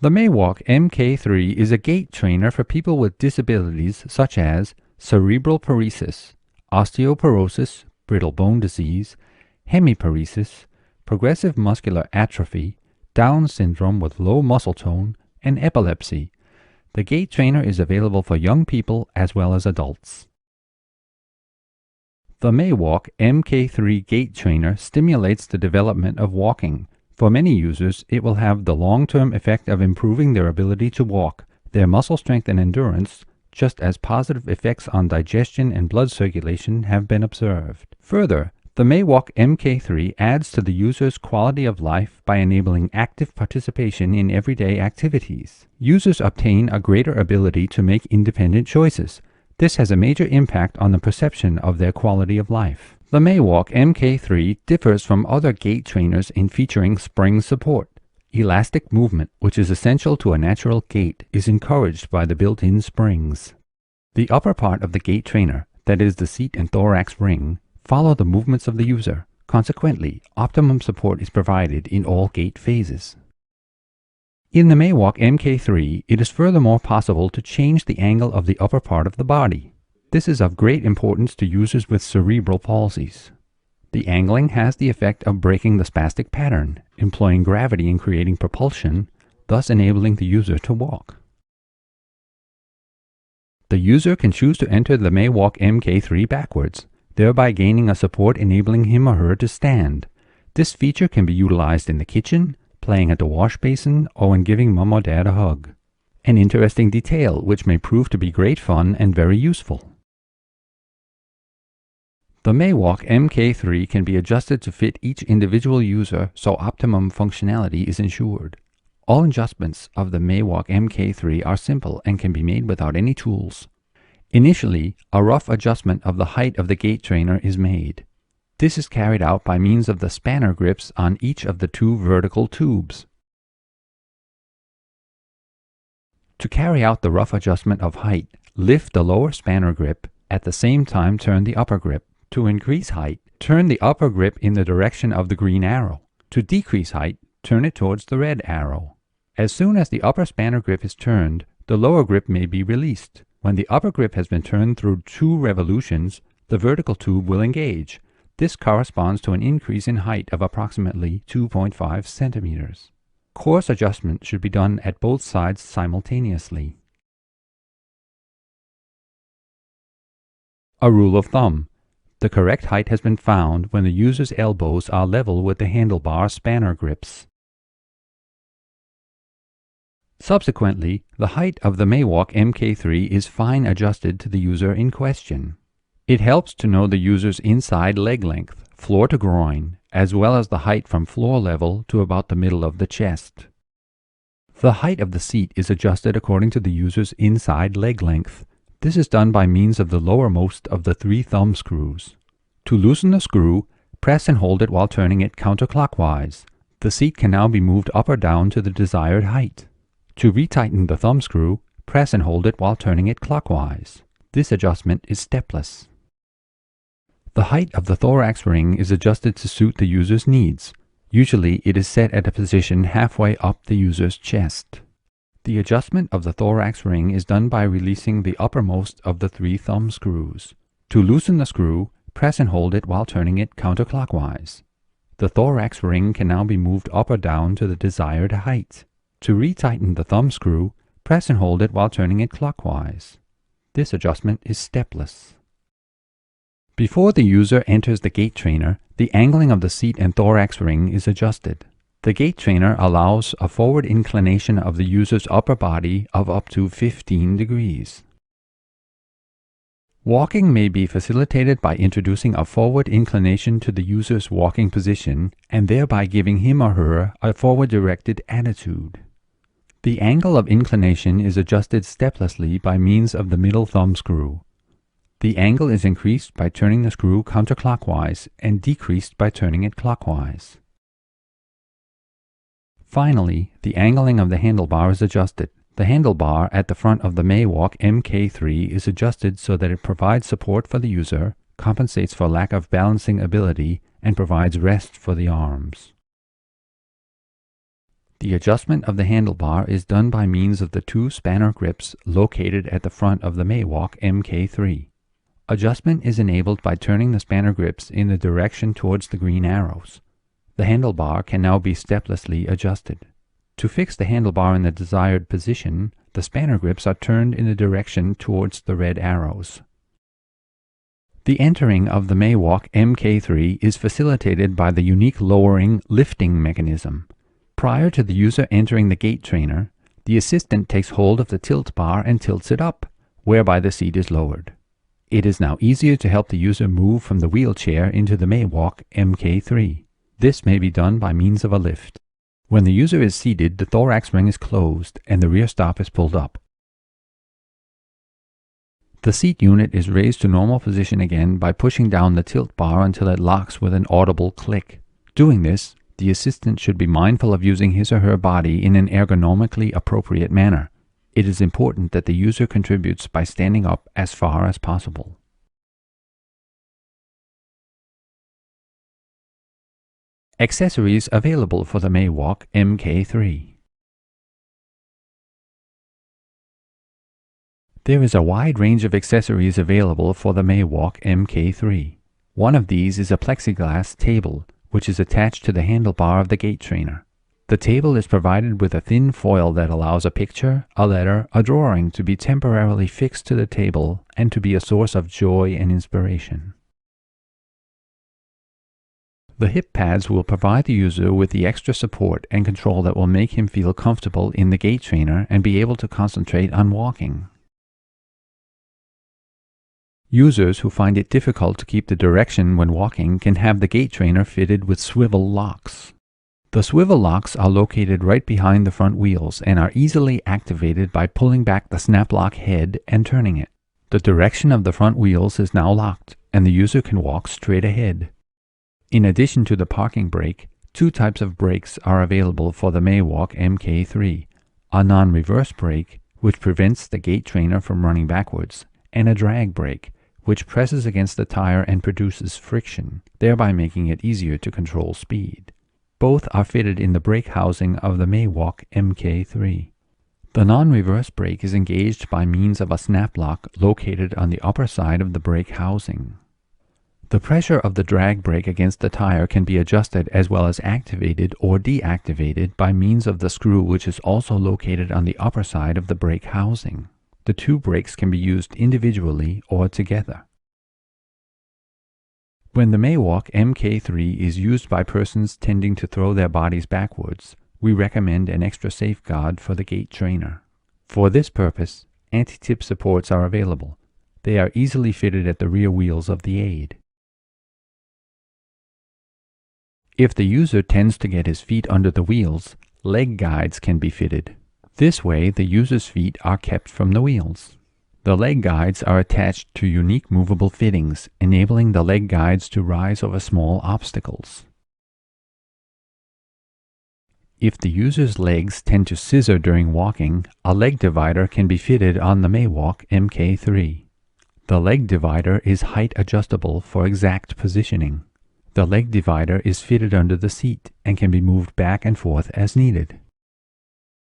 The Meyland Mk3 is a gait trainer for people with disabilities such as cerebral paresis, osteoporosis, brittle bone disease, hemiparesis, progressive muscular atrophy, Down syndrome with low muscle tone, and epilepsy. The gait trainer is available for young people as well as adults. The Meyland Mk3 gait trainer stimulates the development of walking. For many users, it will have the long-term effect of improving their ability to walk, their muscle strength and endurance, just as positive effects on digestion and blood circulation have been observed. Further, the Meyland Mk3 adds to the user's quality of life by enabling active participation in everyday activities. Users obtain a greater ability to make independent choices. This has a major impact on the perception of their quality of life. The Meyland Mk3 differs from other gait trainers in featuring spring support. Elastic movement, which is essential to a natural gait, is encouraged by the built-in springs. The upper part of the gait trainer, that is the seat and thorax ring, follow the movements of the user. Consequently, optimum support is provided in all gait phases. In the Meyland Mk3, it is furthermore possible to change the angle of the upper part of the body. This is of great importance to users with cerebral palsies. The angling has the effect of breaking the spastic pattern, employing gravity in creating propulsion, thus enabling the user to walk. The user can choose to enter the Meyland Mk3 backwards, thereby gaining a support enabling him or her to stand. This feature can be utilized in the kitchen, playing at the wash basin, or when giving mom or dad a hug. An interesting detail which may prove to be great fun and very useful. The Meyland Mk3 can be adjusted to fit each individual user so optimum functionality is ensured. All adjustments of the Meyland Mk3 are simple and can be made without any tools. Initially, a rough adjustment of the height of the gait trainer is made. This is carried out by means of the spanner grips on each of the two vertical tubes. To carry out the rough adjustment of height, lift the lower spanner grip, at the same time turn the upper grip. To increase height, turn the upper grip in the direction of the green arrow. To decrease height, turn it towards the red arrow. As soon as the upper spanner grip is turned, the lower grip may be released. When the upper grip has been turned through 2 revolutions, the vertical tube will engage. This corresponds to an increase in height of approximately 2.5 centimeters. Course adjustment should be done at both sides simultaneously. A rule of thumb. The correct height has been found when the user's elbows are level with the handlebar spanner grips. Subsequently, the height of the Meyland Mk3 is fine adjusted to the user in question. It helps to know the user's inside leg length, floor to groin, as well as the height from floor level to about the middle of the chest. The height of the seat is adjusted according to the user's inside leg length. This is done by means of the lowermost of the 3 thumb screws. To loosen the screw, press and hold it while turning it counterclockwise. The seat can now be moved up or down to the desired height. To retighten the thumb screw, press and hold it while turning it clockwise. This adjustment is stepless. The height of the thorax ring is adjusted to suit the user's needs. Usually it is set at a position halfway up the user's chest. The adjustment of the thorax ring is done by releasing the uppermost of the 3 thumb screws. To loosen the screw, press and hold it while turning it counterclockwise. The thorax ring can now be moved up or down to the desired height. To retighten the thumb screw, press and hold it while turning it clockwise. This adjustment is stepless. Before the user enters the gait trainer, the angling of the seat and thorax ring is adjusted. The gait trainer allows a forward inclination of the user's upper body of up to 15 degrees. Walking may be facilitated by introducing a forward inclination to the user's walking position and thereby giving him or her a forward-directed attitude. The angle of inclination is adjusted steplessly by means of the middle thumb screw. The angle is increased by turning the screw counterclockwise and decreased by turning it clockwise. Finally, the angling of the handlebar is adjusted. The handlebar at the front of the Meyland Mk3 is adjusted so that it provides support for the user, compensates for lack of balancing ability, and provides rest for the arms. The adjustment of the handlebar is done by means of the two spanner grips located at the front of the Meyland Mk3. Adjustment is enabled by turning the spanner grips in the direction towards the green arrows. The handlebar can now be steplessly adjusted. To fix the handlebar in the desired position, the spanner grips are turned in the direction towards the red arrows. The entering of the Meyland Mk3 is facilitated by the unique lowering-lifting mechanism. Prior to the user entering the gate trainer, the assistant takes hold of the tilt bar and tilts it up, whereby the seat is lowered. It is now easier to help the user move from the wheelchair into the Meyland Mk3. This may be done by means of a lift. When the user is seated, the thorax ring is closed and the rear stop is pulled up. The seat unit is raised to normal position again by pushing down the tilt bar until it locks with an audible click. Doing this, the assistant should be mindful of using his or her body in an ergonomically appropriate manner. It is important that the user contributes by standing up as far as possible. Accessories available for the Meyland Mk3. There is a wide range of accessories available for the Meyland Mk3. One of these is a plexiglass table, which is attached to the handlebar of the gate trainer. The table is provided with a thin foil that allows a picture, a letter, a drawing to be temporarily fixed to the table and to be a source of joy and inspiration. The hip pads will provide the user with the extra support and control that will make him feel comfortable in the gate trainer and be able to concentrate on walking. Users who find it difficult to keep the direction when walking can have the gate trainer fitted with swivel locks. The swivel locks are located right behind the front wheels and are easily activated by pulling back the snap lock head and turning it. The direction of the front wheels is now locked and the user can walk straight ahead. In addition to the parking brake, two types of brakes are available for the Meyland Mk3. A non-reverse brake, which prevents the gate trainer from running backwards, and a drag brake, which presses against the tire and produces friction, thereby making it easier to control speed. Both are fitted in the brake housing of the Meyland Mk3. The non-reverse brake is engaged by means of a snap lock located on the upper side of the brake housing. The pressure of the drag brake against the tire can be adjusted as well as activated or deactivated by means of the screw, which is also located on the upper side of the brake housing. The two brakes can be used individually or together. When the Meyland Mk3 is used by persons tending to throw their bodies backwards, we recommend an extra safeguard for the gate trainer. For this purpose, anti-tip supports are available. They are easily fitted at the rear wheels of the aid. If the user tends to get his feet under the wheels, leg guides can be fitted. This way, the user's feet are kept from the wheels. The leg guides are attached to unique movable fittings, enabling the leg guides to rise over small obstacles. If the user's legs tend to scissor during walking, a leg divider can be fitted on the Meyland Mk3. The leg divider is height adjustable for exact positioning. The leg divider is fitted under the seat and can be moved back and forth as needed.